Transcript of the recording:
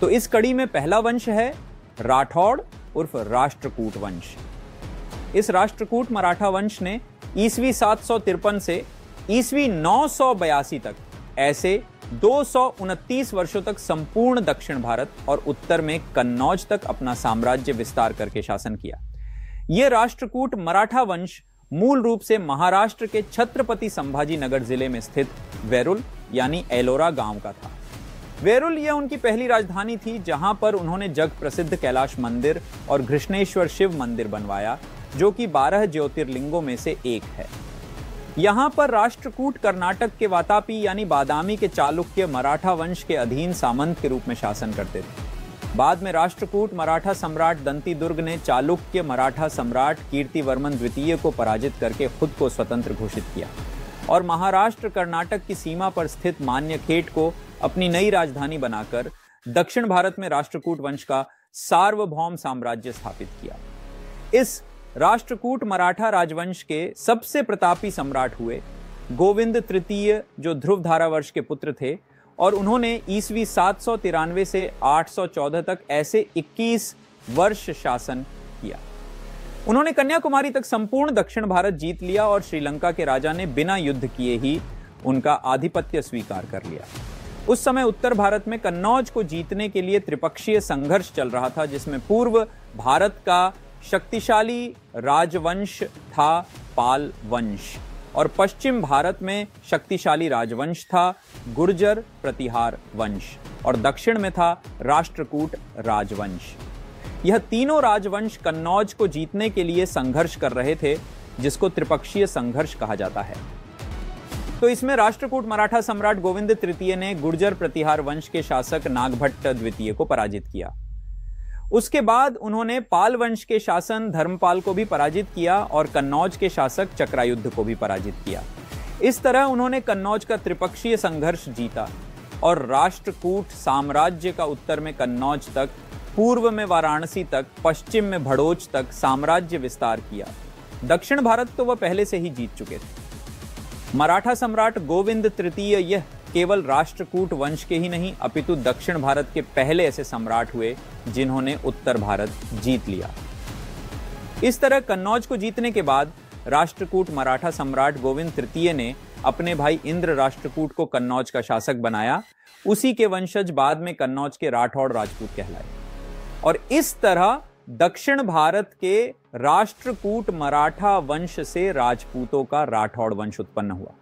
तो इस कड़ी में पहला वंश है राठौड़ उर्फ राष्ट्रकूट वंश। इस राष्ट्रकूट मराठा वंश ने ईस्वी 753 से ईस्वी 982 तक ऐसे 229 वर्षों तक संपूर्ण दक्षिण भारत और उत्तर में कन्नौज तक अपना साम्राज्य विस्तार करके शासन किया। यह राष्ट्रकूट मराठा वंश मूल रूप से महाराष्ट्र के छत्रपति संभाजी नगर जिले में स्थित वेरुल यानी एलोरा गांव का था। वेरुल यह उनकी पहली राजधानी थी, जहां पर उन्होंने जग प्रसिद्ध कैलाश मंदिर और घृष्णेश्वर शिव मंदिर बनवाया, जो कि 12 ज्योतिर्लिंगों में से एक है। यहां पर राष्ट्रकूट कर्नाटक के वातापी यानी बादामी के चालुक्य मराठा वंश के अधीन सामंत के रूप में शासन करते थे। बाद में राष्ट्रकूट मराठा सम्राट दंतीदुर्ग ने चालुक्य मराठा सम्राट कीर्तिवर्मन द्वितीय को पराजित करके खुद को स्वतंत्र घोषित किया और महाराष्ट्र कर्नाटक की सीमा पर स्थित मान्यखेट को अपनी नई राजधानी बनाकर दक्षिण भारत में राष्ट्रकूट वंश का सार्वभौम साम्राज्य स्थापित किया। इस राष्ट्रकूट मराठा राजवंश के सबसे प्रतापी सम्राट हुए गोविंद तृतीय, जो ध्रुव धारावर्ष के पुत्र थे, और उन्होंने ईस्वी 793 से 814 तक ऐसे 21 वर्ष शासन किया। उन्होंने कन्याकुमारी तक संपूर्ण दक्षिण भारत जीत लिया और श्रीलंका के राजा ने बिना युद्ध किए ही उनका आधिपत्य स्वीकार कर लिया। उस समय उत्तर भारत में कन्नौज को जीतने के लिए त्रिपक्षीय संघर्ष चल रहा था, जिसमें पूर्व भारत का शक्तिशाली राजवंश था पाल वंश और पश्चिम भारत में शक्तिशाली राजवंश था गुर्जर प्रतिहार वंश और दक्षिण में था राष्ट्रकूट राजवंश। यह तीनों राजवंश कन्नौज को जीतने के लिए संघर्ष कर रहे थे, जिसको त्रिपक्षीय संघर्ष कहा जाता है। तो इसमें राष्ट्रकूट मराठा सम्राट गोविंद तृतीय ने गुर्जर प्रतिहार वंश के शासक नागभट्ट द्वितीय को पराजित किया। उसके बाद उन्होंने पाल वंश के शासन धर्मपाल को भी पराजित किया और कन्नौज के शासक चक्रायुद्ध को भी पराजित किया। इस तरह उन्होंने कन्नौज का त्रिपक्षीय संघर्ष जीता और राष्ट्रकूट साम्राज्य का उत्तर में कन्नौज तक, पूर्व में वाराणसी तक, पश्चिम में भड़ोच तक साम्राज्य विस्तार किया। दक्षिण भारत तो वह पहले से ही जीत चुके थे। मराठा सम्राट गोविंद तृतीय यह केवल राष्ट्रकूट वंश के ही नहीं अपितु दक्षिण भारत के पहले ऐसे सम्राट हुए जिन्होंने उत्तर भारत जीत लिया। इस तरह कन्नौज को जीतने के बाद राष्ट्रकूट मराठा सम्राट गोविंद तृतीय ने अपने भाई इंद्र राष्ट्रकूट को कन्नौज का शासक बनाया। उसी के वंशज बाद में कन्नौज के राठौड़ राजपूत कहलाए और इस तरह दक्षिण भारत के राष्ट्रकूट मराठा वंश से राजपूतों का राठौड़ वंश उत्पन्न हुआ।